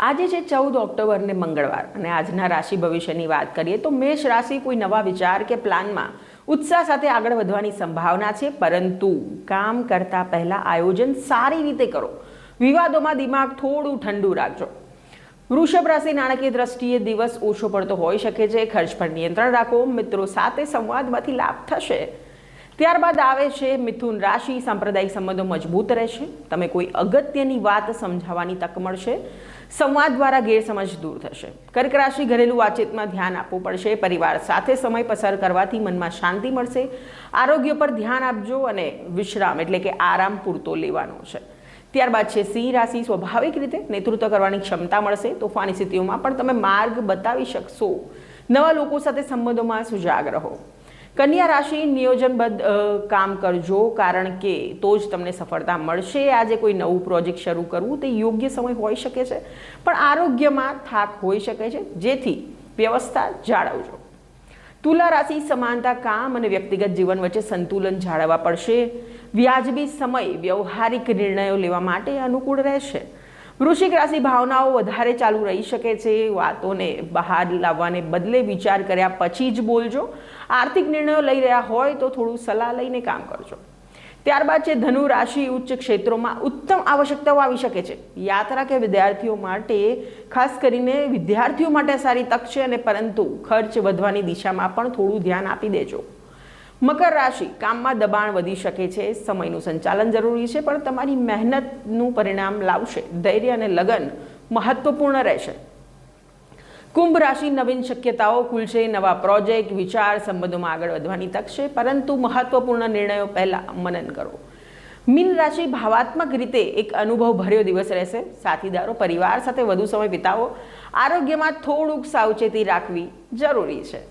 આજે છે 14 ઓક્ટોબરને મંગળવાર અને આજના રાશિ ભવિષ્યની વાત કરીએ તો મેષ રાશિ કોઈ નવા વિચાર કે પ્લાનમાં ઉત્સાહ સાથે આગળ વધવાની સંભાવના છે, પરંતુ કામ કરતા પહેલા આયોજન સારી રીતે કરો. વિવાદોમાં દિમાગ થોડું ઠંડુ રાખજો. વૃષભ રાશિ નાણાકીય દ્રષ્ટિએ દિવસ ઓછો પડતો હોઈ શકે છે. ખર્ચ પર નિયંત્રણ રાખો. મિત્રો સાથે સંવાદમાંથી લાભ થશે. ત્યારબાદ આવે છે મિથુન રાશિ. સાંપ્રદાયિક સંબંધો મજબૂત રહેશે. તમે કોઈ અગત્યની વાત સમજાવવાની તક મળશે. સંવાદ દ્વારા ગેરસમજ દૂર થશે. કર્ક રાશિ ઘરેલું વાતચીતમાં ધ્યાન આપવું પડશે. પરિવાર સાથે સમય પસાર કરવાથી મનમાં શાંતિ મળશે. આરોગ્ય પર ધ્યાન આપજો અને વિશ્રામ એટલે કે આરામ પૂરતો લેવાનો છે. ત્યારબાદ છે સિંહ રાશિ. સ્વાભાવિક રીતે નેતૃત્વ કરવાની ક્ષમતા મળશે. તોફાની સ્થિતિઓમાં પણ તમે માર્ગ બતાવી શકશો. નવા લોકો સાથે સંબંધોમાં સુજાગ રહો. કન્યા રાશિ નિયોજનબદ્ધ કામ કરજો, કારણ કે તો જ તમને સફળતા મળશે. આજે કોઈ નવું પ્રોજેક્ટ શરૂ કરવું તે યોગ્ય સમય હોઈ શકે છે, પણ આરોગ્યમાં થાક હોઈ શકે છે, જેથી વ્યવસ્થા જાળવજો. તુલા રાશિ સમાનતા કામ અને વ્યક્તિગત જીવન વચ્ચે સંતુલન જાળવવા પડશે. વ્યાજબી સમય વ્યવહારિક નિર્ણયો લેવા માટે અનુકૂળ રહેશે. વૃશ્ચિક રાશિ ભાવનાઓ વધારે ચાલુ રહી શકે છે. વાતોને બહાર લાવવાને બદલે વિચાર કર્યા પછી જ બોલજો. આર્થિક નિર્ણયો લઈ રહ્યા હોય તો થોડું સલાહ લઈને કામ કરજો. ત્યારબાદ છે ધનુ રાશિ. ઉચ્ચ ક્ષેત્રોમાં ઉત્તમ આવશ્યકતાઓ આવી શકે છે. યાત્રા કે વિદ્યાર્થીઓ માટે, ખાસ કરીને વિદ્યાર્થીઓ માટે સારી તક છે, અને પરંતુ ખર્ચ વધવાની દિશામાં પણ થોડું ધ્યાન આપી દેજો. મકર રાશિ કામમાં દબાણ વધી શકે છે. સમયનું સંચાલન જરૂરી છે, પણ તમારી મહેનતનું પરિણામ લાવશે. ધૈર્ય અને લગન મહત્વપૂર્ણ રહેશે. કુંભ રાશિ નવીન શક્યતાઓ ખુલશે. નવા પ્રોજેક્ટ, વિચાર, સંબંધોમાં આગળ વધવાની તક છે, પરંતુ મહત્વપૂર્ણ નિર્ણયો પહેલા મનન કરો. મીન રાશિ ભાવાત્મક રીતે એક અનુભવ ભર્યો દિવસ રહેશે. સાથીદારો, પરિવાર સાથે વધુ સમય વિતાવો. આરોગ્યમાં થોડુંક સાવચેતી રાખવી જરૂરી છે.